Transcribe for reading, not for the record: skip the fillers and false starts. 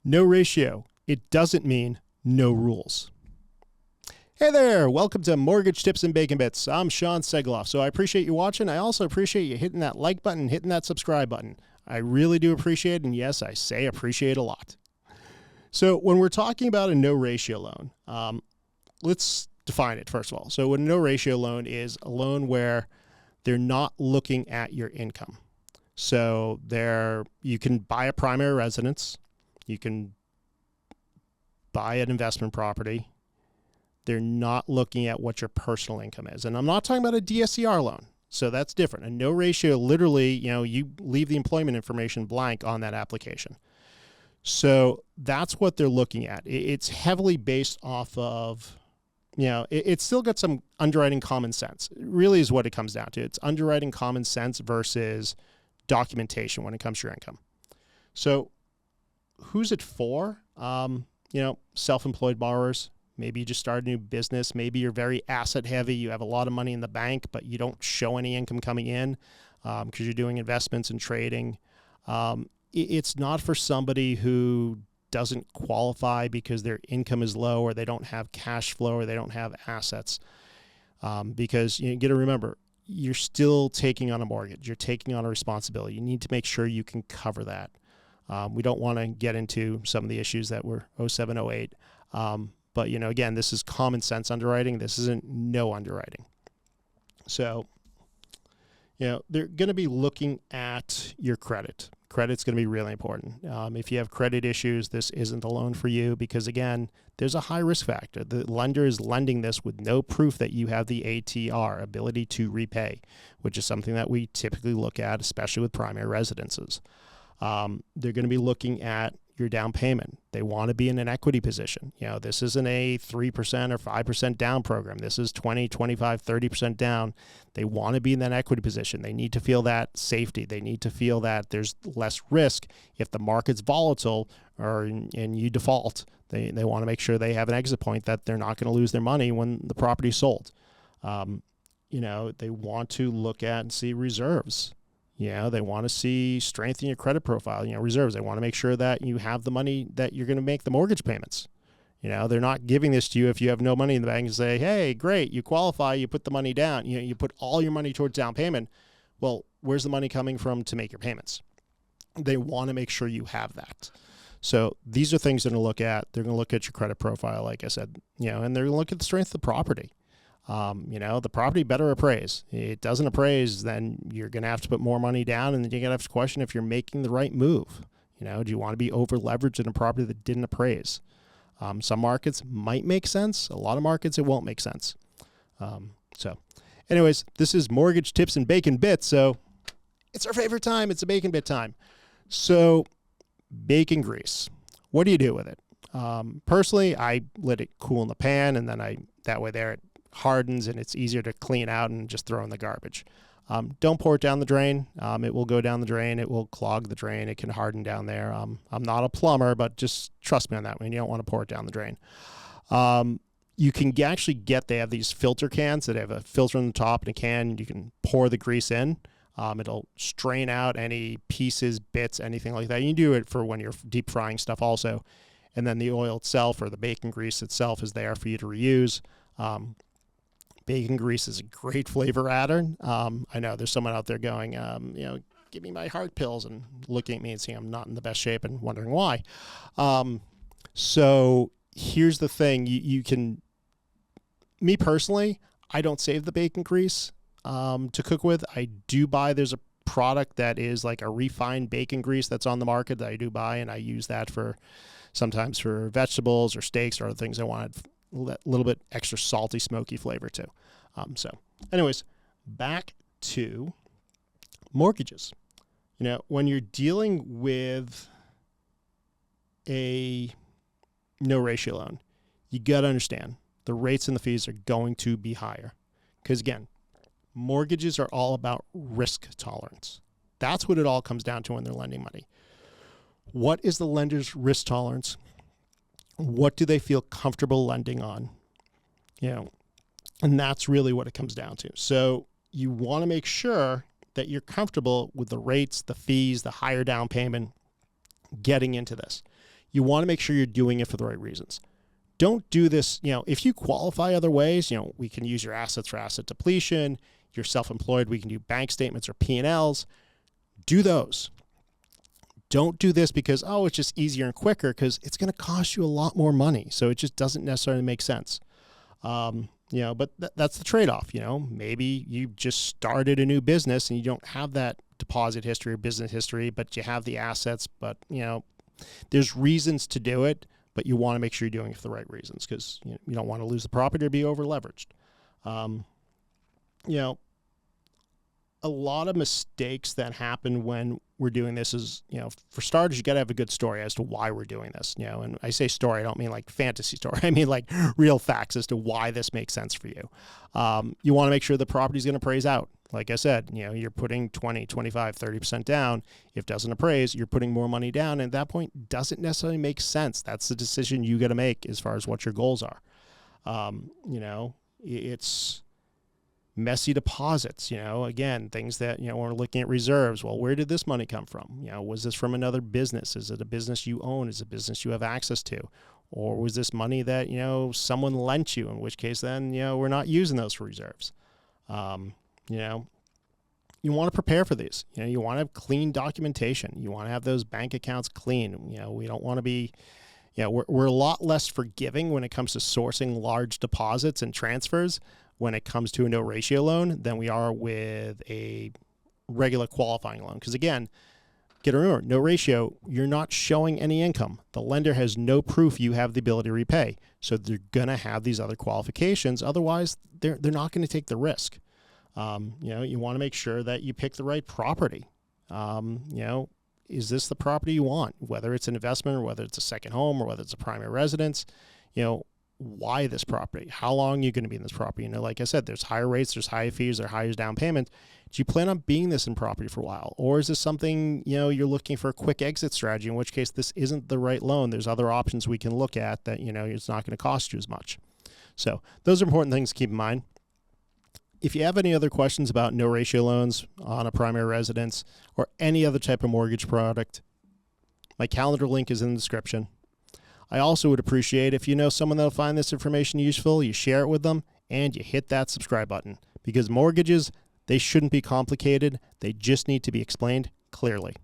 No ratio. It doesn't mean no rules. Hey there, welcome to Mortgage Tips and Bacon Bits. I'm Sean Segaloff. So I appreciate you watching. I also appreciate you hitting that like button, hitting that subscribe button. I really do appreciate it, and yes, I say appreciate a lot. So when we're talking about a no ratio loan, let's define it first of all. So a no ratio loan is a loan where they're not looking at your income. So you can buy a primary residence, you can buy an investment property. They're not looking at what your personal income is. And I'm not talking about a DSCR loan. So that's different. A no ratio, literally, you leave the employment information blank on that application. So that's what they're looking at. It's heavily based off of, it's still got some underwriting common sense. It really is what it comes down to. It's underwriting common sense versus documentation when it comes to your income. So who's it for? Self-employed borrowers. Maybe you just started a new business. Maybe you're very asset heavy. You have a lot of money in the bank, but you don't show any income coming in because you're doing investments and trading. It's not for somebody who doesn't qualify because their income is low or they don't have cash flow or they don't have assets. Because you got to remember, you're still taking on a mortgage. You're taking on a responsibility. You need to make sure you can cover that. We don't want to get into some of the issues that were 07, 08. But, again, this is common sense underwriting. This isn't no underwriting. So, they're going to be looking at your credit. Credit's going to be really important. If you have credit issues, this isn't a loan for you because, again, there's a high risk factor. The lender is lending this with no proof that you have the ATR, ability to repay, which is something that we typically look at, especially with primary residences. They're going to be looking at your down payment. They want to be in an equity position. This isn't a 3% or 5% down program. This is 20, 25, 30% down. They want to be in that equity position. They need to feel that safety. They need to feel that there's less risk if the market's volatile and you default. They want to make sure they have an exit point that they're not going to lose their money when the property's sold. They want to look at and see reserves. They want to see strength in your credit profile, reserves. They want to make sure that you have the money that you're going to make the mortgage payments. They're not giving this to you if you have no money in the bank and say, hey, great, you qualify, you put the money down. You put all your money towards down payment. Well, where's the money coming from to make your payments? They want to make sure you have that. So these are things they're going to look at. They're going to look at your credit profile, like I said, and they're going to look at the strength of the property. The property better appraise. It doesn't appraise, then you're going to have to put more money down, and then you're going to have to question if you're making the right move. Do you want to be over leveraged in a property that didn't appraise? Some markets might make sense. A lot of markets, it won't make sense. Anyways, this is Mortgage Tips and Bacon Bits. So it's our favorite time. It's a bacon bit time. So bacon grease, what do you do with it? Personally, I let it cool in the pan, and then it hardens and it's easier to clean out and just throw in the garbage. Don't pour it down the drain. It will go down the drain. It will clog the drain. It can harden down there. I'm not a plumber, but just trust me on that one. You don't want to pour it down the drain. You can they have these filter cans that have a filter on the top and a can. You can pour the grease in. It'll strain out any pieces, bits, anything like that. You can do it for when you're deep frying stuff also. And then the oil itself or the bacon grease itself is there for you to reuse. Bacon grease is a great flavor adder. I know there's someone out there going, give me my heart pills and looking at me and saying I'm not in the best shape and wondering why. So here's the thing. Me personally, I don't save the bacon grease to cook with. There's a product that is like a refined bacon grease that's on the market that I do buy, and I use that sometimes for vegetables or steaks or other things I wanted a little bit extra salty, smoky flavor too. Anyways, back to mortgages. When you're dealing with a no ratio loan, you got to understand the rates and the fees are going to be higher. Because again, mortgages are all about risk tolerance. That's what it all comes down to when they're lending money. What is the lender's risk tolerance? What do they feel comfortable lending on? And that's really what it comes down to. So you want to make sure that you're comfortable with the rates, the fees, the higher down payment getting into this. you want to make sure you're doing it for the right reasons. Don't do this, if you qualify other ways, we can use your assets for asset depletion. You're self-employed, we can do bank statements or P&Ls. Do those. Don't do this because, it's just easier and quicker, because it's going to cost you a lot more money. So it just doesn't necessarily make sense. But that's the trade-off. Maybe you just started a new business and you don't have that deposit history or business history, but you have the assets, but there's reasons to do it, but you want to make sure you're doing it for the right reasons, because you don't want to lose the property or be over leveraged. A lot of mistakes that happen when we're doing this is, for starters, you got to have a good story as to why we're doing this. And I say story, I don't mean like fantasy story. I mean like real facts as to why this makes sense for you. You want to make sure the property is going to appraise out. Like I said, you're putting 20, 25, 30% down. If it doesn't appraise, you're putting more money down. And at that point, doesn't necessarily make sense. That's the decision you got to make as far as what your goals are. It's messy deposits, again, things that, we're looking at reserves. Well, where did this money come from? Was this from another business? Is it a business you own? Is it a business you have access to? Or was this money that, someone lent you, in which case then, we're not using those for reserves. You want to prepare for these. You want to have clean documentation. You want to have those bank accounts clean. We don't want to be, we're a lot less forgiving when it comes to sourcing large deposits and transfers when it comes to a no ratio loan than we are with a regular qualifying loan. Because again, get to remember, no ratio, you're not showing any income. The lender has no proof you have the ability to repay. So they're going to have these other qualifications. Otherwise, they're not going to take the risk. You want to make sure that you pick the right property. Is this the property you want? Whether it's an investment or whether it's a second home or whether it's a primary residence, why this property? How long are you going to be in this property? Like I said, there's higher rates, there's higher fees, there's higher down payment. Do you plan on being this in property for a while? Or is this something, you're looking for a quick exit strategy, in which case this isn't the right loan? There's other options we can look at that, it's not going to cost you as much. So those are important things to keep in mind. If you have any other questions about no ratio loans on a primary residence or any other type of mortgage product, my calendar link is in the description. I also would appreciate if you know someone that'll find this information useful, you share it with them, and you hit that subscribe button. Because mortgages, they shouldn't be complicated. They just need to be explained clearly.